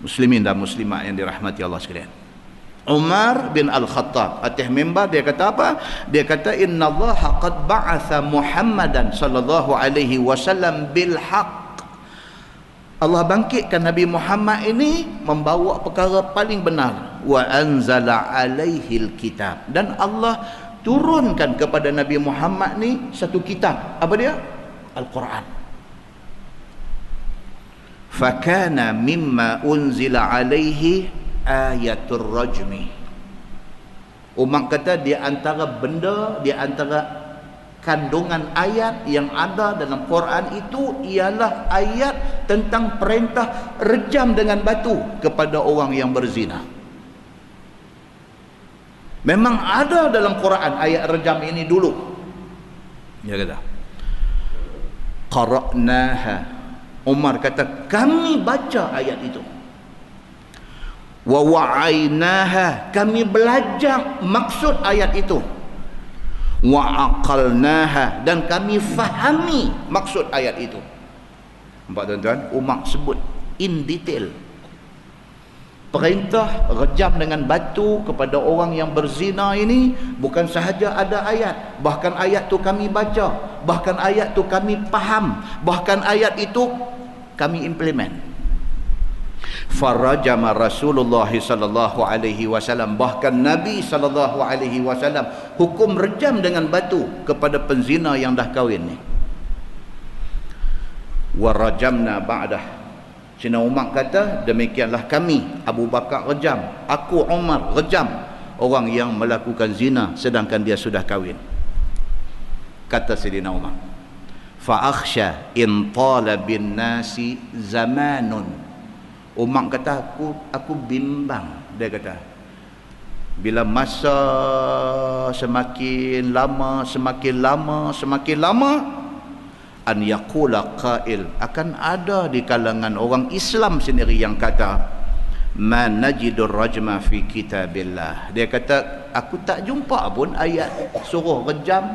Muslimin dan muslimat yang dirahmati Allah sekalian. Umar bin Al-Khattab atas mimbar dia kata apa? Dia kata innallaha qad ba'atha Muhammadan sallallahu alaihi wasallam bil haqq. Allah bangkitkan Nabi Muhammad ini membawa perkara paling benar. Wa anzala alaihil kitab. Dan Allah turunkan kepada Nabi Muhammad ni satu kitab. Apa dia? Al-Quran. Fakana mimma unzila alaihi ayatul rajmi. Umar kata di antara benda, di antara kandungan ayat yang ada dalam Quran itu ialah ayat tentang perintah rejam dengan batu kepada orang yang berzina. Memang ada dalam Quran ayat rejam ini dulu. Dia kata qara'naha. Umar kata kami baca ayat itu. Wa wa'ainaha, kami belajar maksud ayat itu. Wa aqalnaha, dan kami fahami maksud ayat itu. Nampak tuan-tuan, Umar sebut in detail perintah rejam dengan batu kepada orang yang berzina ini. Bukan sahaja ada ayat, bahkan ayat tu kami baca, bahkan ayat tu kami faham, bahkan ayat itu kami implement. Farajama Rasulullah sallallahu alaihi wasallam, bahkan Nabi sallallahu alaihi wasallam hukum rejam dengan batu kepada penzina yang dah kahwin ni. Warajamna ba'dah. Sina Umar kata demikianlah kami Abu Bakar rejam, aku Umar rejam orang yang melakukan zina sedangkan dia sudah kahwin. Kata Sayyidina Umar, fa akhsha in tala bin nasi zamanun. Umar kata aku bimbang, dia kata bila masa semakin lama an yaqula qail, akan ada di kalangan orang Islam sendiri yang kata ma najidur rajma fi kitabillah. Dia kata aku tak jumpa pun ayat suruh rejam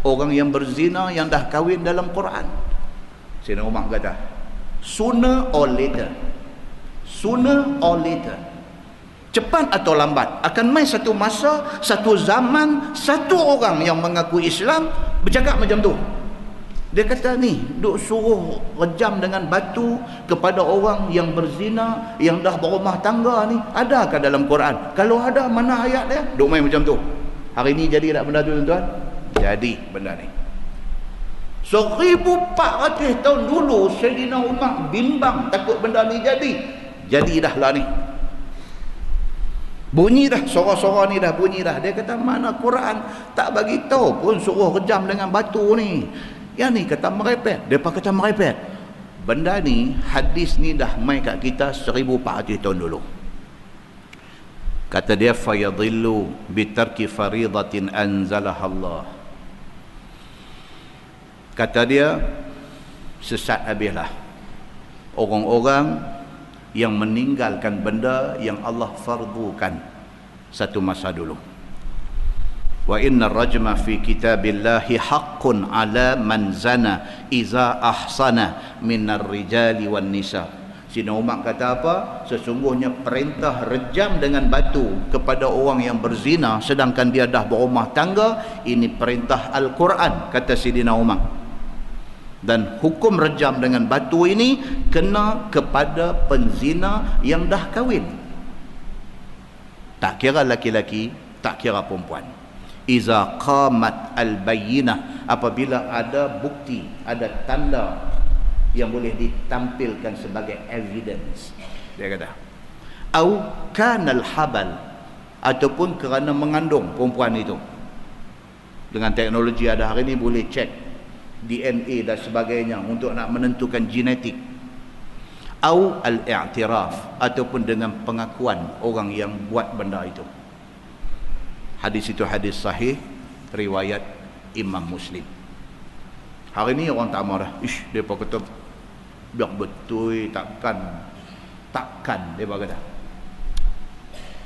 orang yang berzina yang dah kahwin dalam Quran. Sayyidina Umar kata sooner or later, cepat atau lambat, akan mai satu masa, satu zaman, satu orang yang mengaku Islam bercakap macam tu. Dia kata ni duk suruh rejam dengan batu kepada orang yang berzina yang dah berumah tangga ni, adakah dalam Quran? Kalau ada, mana ayat dia? Duk main macam tu. Hari ni jadi tak benda tu tuan-tuan? Jadi benda ni. 1400 tahun dulu Sayyidina Umar bimbang takut benda ni jadi dah lah ni. Bunyi dah, suara-suara ni dah bunyi dah. Dia kata mana Quran tak bagi tahu pun suruh rejam dengan batu ni. Yang ni kata merepet. Depa kata merepet. Benda ni, hadis ni dah mai kat kita 1400 tahun dulu. Kata dia fayadhillu bitarki faridatin anzalaha Allah. Kata dia sesat habislah orang-orang yang meninggalkan benda yang Allah fardukan satu masa dulu. Wa inna rajma fi kitabillahi haqqun ala man zana iza ahsana minar rijali wan nisa. Sayyidina Umar kata apa? Sesungguhnya perintah rejam dengan batu kepada orang yang berzina sedangkan dia dah berumah tangga, ini perintah Al-Quran, kata Sayyidina Umar. Dan hukum rejam dengan batu ini kena kepada penzina yang dah kahwin, tak kira laki-laki, tak kira perempuan. Iza qamat al-bayyinah, apabila ada bukti, ada tanda yang boleh ditampilkan sebagai evidence. Dia kata au kanal habal, ataupun kerana mengandung perempuan itu. Dengan teknologi ada hari ini boleh cek DNA dan sebagainya untuk nak menentukan genetik. Au al-i'tiraf, ataupun dengan pengakuan orang yang buat benda itu. Hadis itu hadis sahih riwayat Imam Muslim. Hari ni orang tak marah. Depa kata biar betul, takkan depa kata.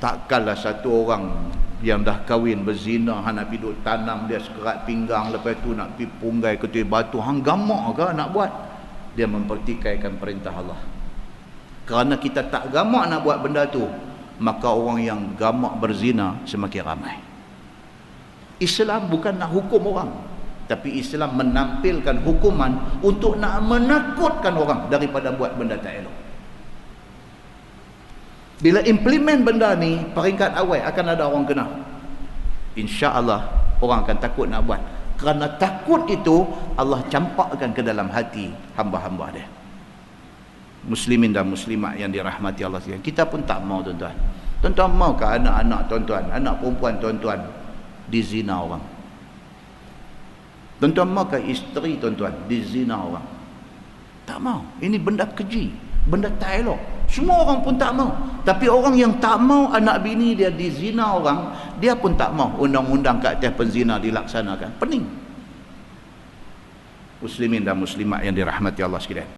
Takkanlah satu orang yang dah kahwin berzina hang nak pergi duk tanam dia sekerat pinggang, lepas tu nak pergi punggai ketua batu, hang gamak ke nak buat? Dia mempertikaikan perintah Allah. Kerana kita tak gamak nak buat benda tu, maka orang yang gamak berzina semakin ramai. Islam bukan nak hukum orang, tapi Islam menampilkan hukuman untuk nak menakutkan orang daripada buat benda tak elok. Bila implement benda ni, peringkat awal akan ada orang kena. InsyaAllah orang akan takut nak buat. Kerana takut itu Allah campakkan ke dalam hati hamba-hamba dia. Muslimin dan muslimat yang dirahmati Allah sekalian, kita pun tak mau tuan-tuan. Tuan-tuan maukah anak-anak tuan-tuan, anak perempuan tuan-tuan dizina orang? Tuan-tuan maukah isteri tuan-tuan dizina orang? Tak mau. Ini benda keji, benda tak elok. Semua orang pun tak mau. Tapi orang yang tak mau anak bini dia dizina orang, dia pun tak mau undang-undang ke atas penzina dilaksanakan. Pening. Muslimin dan muslimat yang dirahmati Allah sekalian.